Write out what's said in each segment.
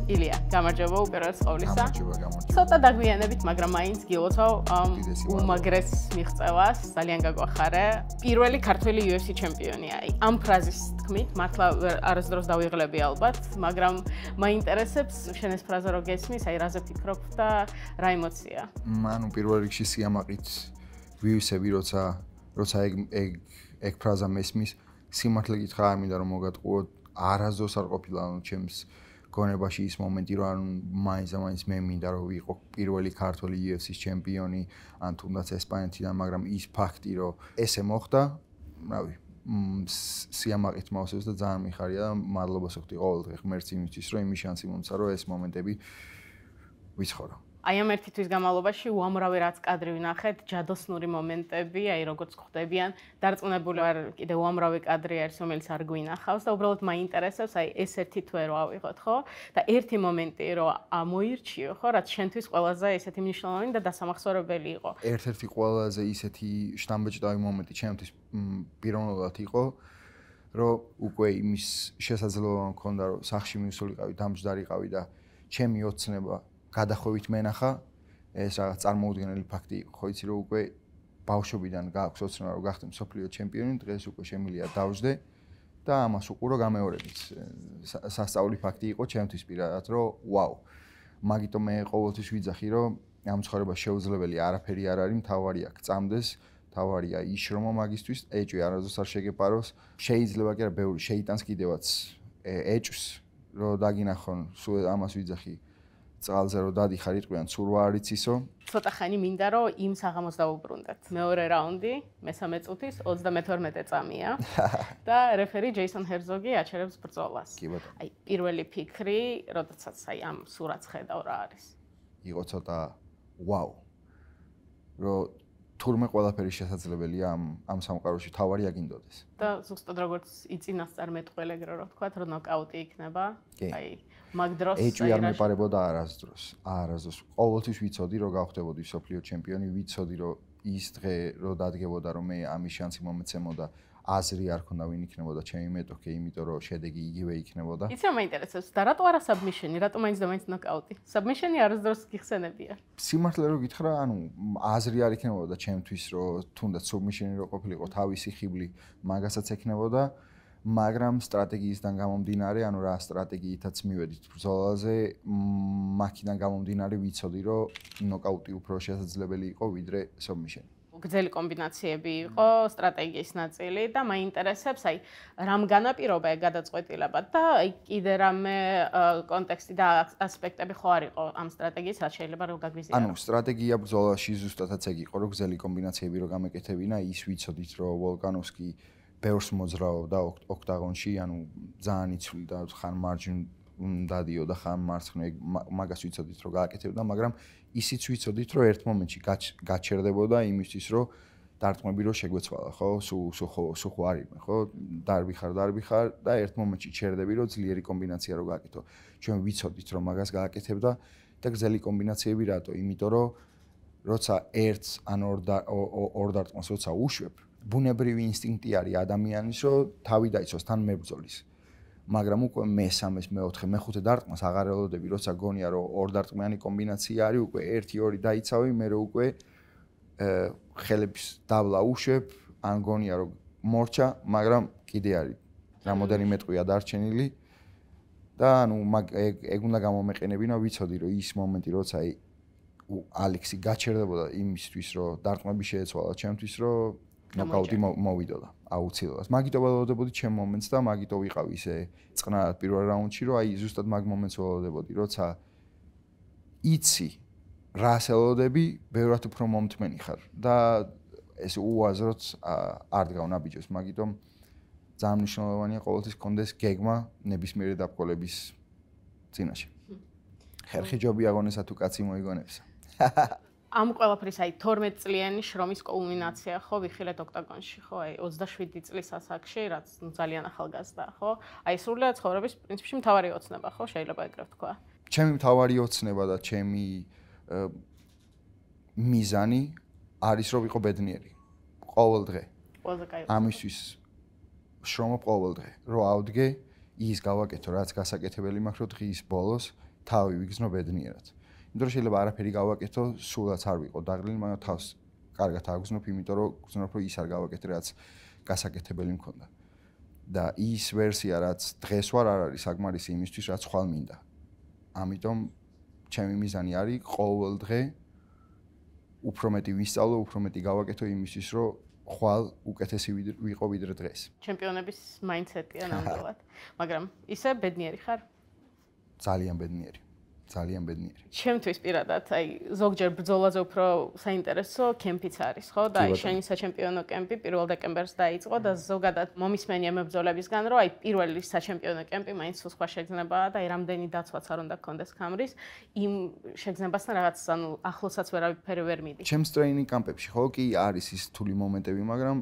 ილია, გამარჯობა უპირველეს ყოვლისა. გამარჯობა. ცოტა დაგვიანებით, მაგრამ მაინც გილოცავ უმაგრეს მიღწევას, ძალიან გაგვახარე. პირველი ქართველი UFC ჩემპიონია. ამ ფრაზის თქმით, მართლა არასდროს დავიღლები ალბათ, მაგრამ მაინტერესებს შენ ეს ფრაზა რო გესმის, აი რაზე ფიქრობ და რა ემოცია? მანუ პირველ რიგში სიამაყით ვივსები, როცა ეგ ფრაზა მესმის, სიმართლე გითხრა, არ მინდა რომ მოგატყუოთ, არასდროს არ ყოფილა ჩემს გონებაში ის მომენტი, რომ მაინც მე მინდა რომ ვიყო პირველი ქართველი UFC-ის ჩემპიონი, ან თუნდაც ესპანეთიდან, მაგრამ ის ფაქტი, რომ ესე მოხდა, რავი, სიამაყით მოვსებს და ძალიან მიხარია და მადლობას ვუხდი ყოველდღე ღმერთს იმისთვის, რომ იმის შანსი მომცა, რომ ეს მომენტები ვიცხოვრო. აი ამ ერთი თვის განმავლობაში უამრავი რაც კადრი ვნახეთ, ჯადოსნური მომენტები, აი როგორც ხვდებიან, დარწმუნებული ვარ, კიდევ უამრავი კადრი არის, რომელიც არ გვინახავს და უბრალოდ მაინტერესებს, აი ეს ერთი თვე რო ავიღოთ, ხო? და ერთი მომენტი რო მოირჩიო, ხო, რაც შენთვის ყველაზე ესეთი მნიშვნელოვანი და დასამახსოვრებელი იყო. ერთ-ერთი ყველაზე ისეთი შთამბეჭდავი მომენტი ჩემთვის პიროვნულად იყო, რომ უკვე იმის შესაძლებლობა მქონდა, რომ სახლში მივსულიყავი, დამჯდარიყავი და ჩემი ოცნება გადახვევით მენახა, ეს რაღაც წარმოუდგენელი ფაქტი იყო, ხო იცი რომ უკვე ბავშვობიდან გააქვს ოცნება რომ გახდე მსოფლიო ჩემპიონი, დღეს უკვე შემიძლია დავждე და ამას უყურო გამეორებით. სასწაული ფაქტი იყო ჩემთვის პირადად, რომ ვაუ. მაგიტომ მე ყოველთვის ვიძახი, რომ ამ ცხოვრებას შეუძლებელი არაფერი არ არის, მთავარია გწამდეს, მთავარია იშრომო მაგისთვის, ეჭვი არასდროს არ შეგეპაროს. შეიძლება კი არა ბევრი შეიტანს კიდევაც ეჭვს, რომ დაგინახონ, სულ ამას ვიძახი. წყალზე რო დადიხარ იტყვიან ცურვა არ იცისო. ცოტა ხანი მინდა რომ იმ საღამოს დავუბრუნდეთ. მეორე რაუნდი, მესამე წუთის 32 წამია და რეფერი ჯეისონ ჰერზოგი აჩერებს ბრძოლას. აი პირველი ფიქრი, როდესაც აი ამ სურათს ხედავ რა არის? იყო ცოტა ვაუ. რომ თურმე ყველაფერი შესაძლებელია ამ სამყაროში თავარი აგინდოდეს. და ზუსტად როგორც იწინასწარ მეტყველე რო თქვა, რომ ნოკაუტი იქნება. აი მაგ დროს ეჭვი არ მეპარებოდა არასდროს. ყოველთვის ვიცოდი რომ გავხდებოდი მსოფლიო ჩემპიონი, ვიცოდი რომ ის დღე რო დადგებოდა რომ მე ამის შანსი მომეცემოდა, აზრი არ ქონდა ვინ იქნებოდა ჩემი მეტოქე, იმიტომ რომ შედეგი იგივე იქნებოდა. იცი რა მაინტერესებს და რატო არა საბმიშენი, რატო მაინც და მაინც ნოკაუტი? საბმიშენი არასდროს გიხსენებია. სიმართლე რო გითხრა, ანუ აზრი არ იქნებოდა ჩემთვის რომ თუნდაც საბმიშენი რო ყოფილიყო თავისი ხიბლი, მაგასაც ექნებოდა. მაგრამ სტრატეგიისგან გამომდინარე, ანუ რა სტრატეგიითაც მივედით ბრძოლაზე, მაქიდან გამომდინარე ვიცოდი, რომ ნოკაუტი უფრო შესაძლებელი იყო ვიდრე საბმიშენი. გრძელი კომბინაციები იყო, სტრატეგიის ნაწილი და მაინტერესებს, აი რამ განაპირობა გადაწყვეტილებად და აი კიდე რამე კონტექსტი და ასპექტები ხო არ იყო ამ სტრატეგიის, რაც შეიძლება რომ გაგვიზიარო. ანუ სტრატეგია ბრძოლაში ზუსტადაც ეგ იყო, რომ გრძელი კომბინაციები რო გამეკეთებინა, ის ვიცოდით, რომ ვოლკანოვსკი ბევრს მოძრაობდა ოქტაგონში, ანუ ძალიან იცვლიდა ხან მარჯვნივ დადიო და ხან მარცხნივ, მაგას ვიცოდით რომ გააკეთებდა, მაგრამ ისიც ვიცოდით რომ ერთ მომენტში გაჩერდებოდა იმისთვის რომ დარტყმები რომ შეგვეცვალა, ხო? სულ ხო არ იმე, ხო? დარბიხარ და ერთ მომენტში ჩერდები რომ ძლიერი კომბინაცია რო გააკეთო. ჩვენ ვიცოდით რომ მაგას გააკეთებდა და გრძელი კომბინაციები რატო? იმიტომ რომ როცა ერთს ან ორ დარტყმას როცა უშვებ ბუნებრივი ინსტინქტი არის ადამიანის, რომ თავი დაიცოს თან მებრძოლის. მაგრამ უკვე მესამეს, მეოთხე, მეხუთე დარტყმას აღარ ელოდები, როცა გონია, რომ ორ დარტყმიანი კომბინაცია არის, უკვე 1-2 დაიცავი, მე უკვე ხელების დავლა უშვებ, ან გონია, რომ მორჩა, მაგრამ კიდე არის რამოდენიმე ტყვია დარჩენილი და ანუ ეგ უნდა გამომეყენებინა, ვიცოდი, რომ ის მომენტი, როცა ალექსი გაჩერდებოდა იმისთვის, რომ დარტყმები შეეცვალა ჩემთვის, რომ ნოკაუტი მოვიდოდა აუცილებლად. მაგიტო ველოდებოდი ჩემ მომენტს და მაგიტო ვიყავი ისე წყნარად პირველ რაუნდში, რომ აი ზუსტად მაგ მომენტს ველოდებოდი, როცა იცი რას ელოდები, ბევრად უფრო მომთმენი ხარ და ეს უაზროდ არ დგავნა ბიჭებს, მაგიტომ ძალიან მნიშვნელოვანია ყოველთვის კონდეს გეგმა ნებისმიერი დაბრძოლების წინაშე. ხერხი ჯობი აგონესა თუ კაცი მოიგონებსა. ამ ყველაფრის აი 12 წლიანი შრომის კულმინაცია ხო ვიხილეთ ოქტაგონში ხო აი 27 წლის ასაკში რაც ძალიან ახალგაზრდა ხო აი სრულად ცხოვრების პრინციპში მთავარი ოცნება ხო შეიძლება ეგრე ვთქვა ჩემი მთავარი ოცნება და ჩემი მიზანი არის რომ ვიყო ბედნიერი ყოველ დღე ამისთვის შრომობ ყოველ დღე რომ ავდგე ის გავაკეთო რაც გასაკეთებელი მაქვს რომ დღის ბოლოს თავი ვიგრძნო ბედნიერად. იმიტომ რომ შეიძლება არაფერი გავაკეთო, სულაც არ ვიყო დაღლილი, მაგრამ თავს კარგად აგზნობ, იმიტომ რომ გძნობ რომ ის არ გავაკეთე, რაც გასაკეთებელი მქონდა. და ის ვერსია, რაც დღეს ვარ, არ არის საკმარისი იმისთვის, რაც ხვალ მინდა. ამიტომ ჩემი მიზანი არის ყოველ დღე უფრო მეტი ვისწავლო, უფრო მეტი გავაკეთო იმისთვის, რომ ხვალ უკეთესი ვიყო ვიდრე დღეს. ჩემპიონების მაინდსეტია ნამდვილად. მაგრამ ისე ბედნიერი ხარ? ძალიან ბედნიერი. ძალიან ბედნიერი. ჩემთვის პირადად, აი ზოგჯერ ბრძოლაზე უფრო საინტერესო კემპიც არის, ხო? და აი შენი საჩემპიონო კემპი 1 დეკემბერს დაიწყო და ზოგადად მომისმენია მებრძოლებისგან, რომ აი პირველი საჩემპიონო კემპი მაინც სხვა შეგრძნებაა და აი რამდენი დაცვაც არ უნდა გქონდეს კამრის, იმ შეგრძნებასთან რაღაც ანუ ახლოსაც ვერავითარი ვერ მიდი. ჩემს ტრეინინგ კამპებში ხო კი არის ის რთული მომენტები, მაგრამ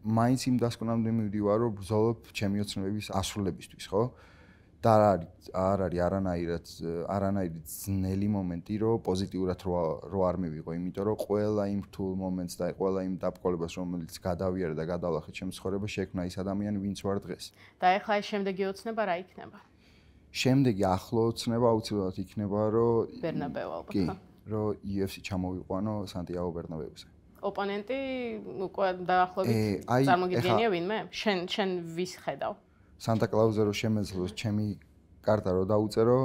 მაინც იმ დასკვნამდე მივდივარ, რომ ბრძოლობ ჩემი ოცნებების ასრულებისთვის, ხო? და არ არის არანაირი ძნელი მომენტი, რომ პოზიტიურად რო არ მივიღო, იმიტომ რომ ყველა იმ რთულ მომენტს და ყველა იმ დაბკოლებას, რომელიც გადავიარე და გადავლახე ჩემს ცხოვრებაში, შექმნა ის ადამიანი, ვინც ვარ დღეს. და ეხლა ეს შემდეგი ოცნება რა იქნება? შემდეგი ახლო ოცნება აუცილებლად იქნება, რომ ბერნაბეუ ალბათ. კი, რომ UFC ჩამოვიყვანო სანტიაგო ბერნაბეუზე. ოპონენტი უკვე დაახლოებით წარმოგიდგენია ვინმე? შენ ვის ხედავ? სანტა კლაუზე რო შემეძლოს ჩემი კარტა რო დაუწერო,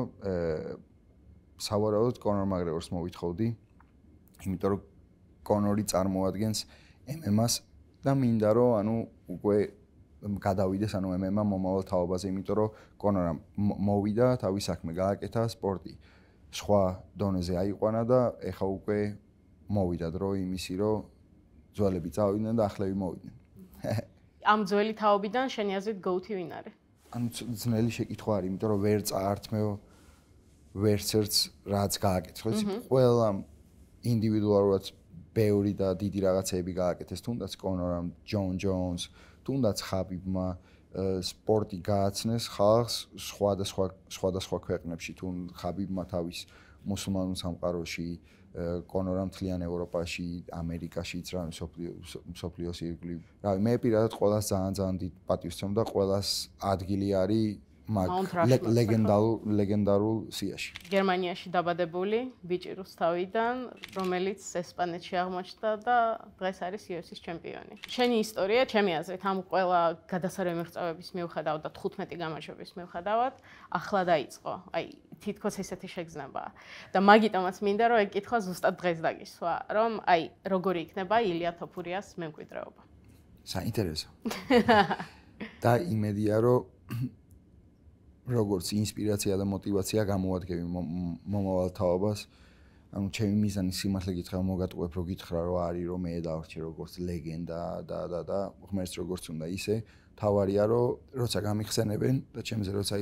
სავარაუდოდ კონორ მაკგრეგორს მოვითხოვდი, იმიტომ რომ კონორი წარმოადგენს MMA-ს და მინდა რომ ანუ უკვე გადავიდეს ანუ MMA მომავალ თაობაზე, იმიტომ რომ კონორამ მოვიდა, თავის საქმე გააკეთა, სპორტი სხვა დონეზე აიყვანა და ეხა უკვე მოვიდა დრო იმისი, რომ ძველები წავიდნენ და ახლები მოვიდნენ. ამ ძველი თაობიდან შენი აზრით GOAT-ი ვინ არის? ანუ ძნელი შეკითხვა არის, იმიტომ რომ ვერ წაართმევ ვერც ერთს რაც გააკეთე, ხო იცი? ყველა ინდივიდუალურად ბევრი და დიდი რაღაცები გააკეთეს, თუნდაც კონორამ, ჯონ ჯონს, თუნდაც ხაბიბმა სპორტი გააცნეს ხალხს სხვადასხვა ქვეყნებში, თუ ხაბიბმა თავის მუსულმანურ სამყაროში, კონორამ მთლიან ევროპაში, ამერიკაშიც რა მსოფლიოს ირგვლივ. რავი, მე პირადად ყველას ძალიან დიდ პატივს ვცემ და ყველას ადგილი არის ლეგენდარულ სიაში. გერმანიაში დაბადებული ბიჭი რუსთავიდან, რომელიც ესპანეთში აღმოჩნდა და დღეს არის UFC-ის ჩემპიონი. შენი ისტორია, ჩემი აზრით, ამ ყველა გადასარევი მიღწევების მიუხედავად და 15 გამარჯვების მიუხედავად, ახლა დაიწყო. აი, თითქოს ესეთი შეგრძნებაა. და მაგიტომაც მინდა რომ ეკითხვა ზუსტად დღეს დაგისვა, რომ აი, როგორი იქნება ილია თოფურიას მემკვიდრეობა. საინტერესო. და იმედია რომ როგორც ინსპირაცია და мотиваცია გამოვადგები მომავალ თაობას, ანუ ჩემი მიზანი სიმართლე გითხრა, მოგატყუებ რო გითხრა, რომ არის რომ მე დავარჩე როგორც ლეგენდა და ღმერთს როგორც უნდა ისე, თავარია რომ როცა გამიხსენებენ და ჩემზე როცა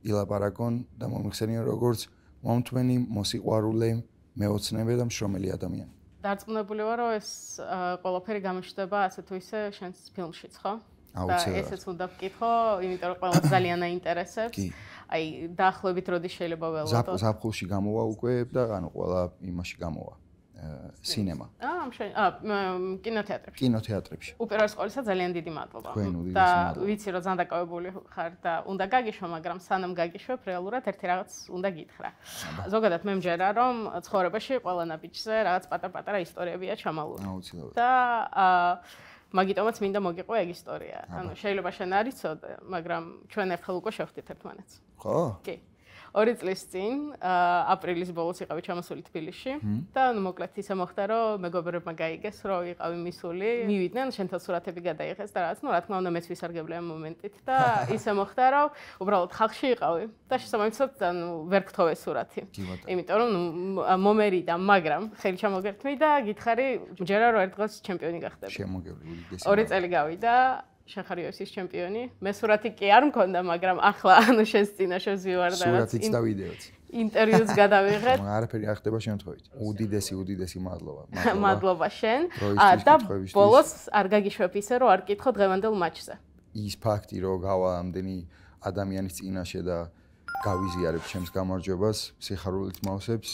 ილაპარაკონ და მომიხსენიონ როგორც მომთმენი, მოსიყვარულე, მეოცნებე და მშრომელი ადამიანი. დარწმუნებული ვარ, რომ ეს ყველაფერი გამოჩნდება ასე თუ ისე შენს ფილმშიც, ხო? და ესეც უნდა ვკითხო, იმიტომ რომ ყველას ძალიან აინტერესებს. აი, დაახლოებით როდის შეიძლება ველოდოთ? ზაფხულში გამოვა უკვე და ანუ ყველა იმაში გამოვა. სინემა. კინოთეატრებში. კინოთეატრებში. უპირველეს ყოვლისა ძალიან დიდი მადლობა. და ვიცი რომ ძალიან დაკავებული ხარ და უნდა გაგიშვა, მაგრამ სანამ გაგიშვებ, რეალურად ერთი რაღაც უნდა გითხრა. ზოგადად მე მჯერა რომ ცხოვრებაში ყველა ნაბიჯზე რაღაც პატარ-პატარა ისტორიებია ჩამალული. აუცილებლად. და მაგიტომაც მინდა მოგიყვე ეგ ისტორია. ანუ შეიძლება შენ არ იცოდე, მაგრამ ჩვენ ერთხელ უკვე შევხვდით ერთმანეთს. ხო? კი. 2 წლის წინ აპრილის ბოლოს იყავი ჩამოსული თბილისში და ანუ მოკლედ ისე მოხდა რომ მეგობრებმა გაიგეს რომ იყავი მისული, მივიდნენ შენთან სურათები გადაიღეს და რაღაც, ну რა თქმა უნდა მეც ვისარგებლე ამ მომენტით და ისე მოხდა რომ უბრალოდ ხალხში იყავი და შესაბამისად ანუ ვერ გთხოვე სურათი. იმიტომ რომ მომერიდა, მაგრამ ხელი ჩამოგერთმი და გითხარი მჯერა რომ ერთ დღეს ჩემპიონი გახდები. შემოგევლი უდიდესი. 2 წელი გავიდა შენ ხარ UFC-ის ჩემპიონი. მე სურათი კი არ მქონდა, მაგრამ ახლა ანუ შენს წინაშე ვივარ და სურათიც და ვიდეოც. ინტერვიუს გადავიღეთ. არაფერი არ ხდება შემთხვევით. უდიდესი მადლობა. მადლობა შენ. და ბოლოს არ გაგიშვებ ისე რომ არ კითხო დღევანდელ მატჩზე. ის ფაქტი რომ გავა ამდენი ადამიანის წინაშე და გავიზიარებ ჩემს გამარჯვებას, სიხარულით მავსებს.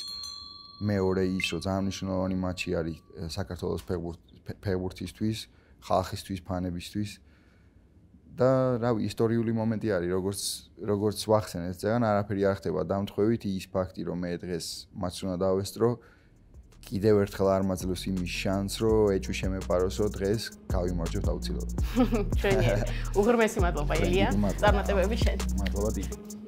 მეორე ის რომ ძალიან მნიშვნელოვანი მატჩი არის საქართველოს ფეხბურთისთვის, ხალხისთვის, ფანებისთვის. და რავი, ისტორიული მომენტი არის, როგორც ვახსენე ეს წეგან, არაფერი არ ხდება დამთხვევით ის ფაქტი, რომ მე დღეს მას უნდა დავესწრო, კიდევ ერთხელ არ მაძლევს იმის შანსს, რომ ეჭვი შემეპაროსო დღეს გავიმარჯვებთ აუცილებლად. ჩვენი უღრმესი მადლობა ილია, წარმატებები შენ. მადლობა დიდი.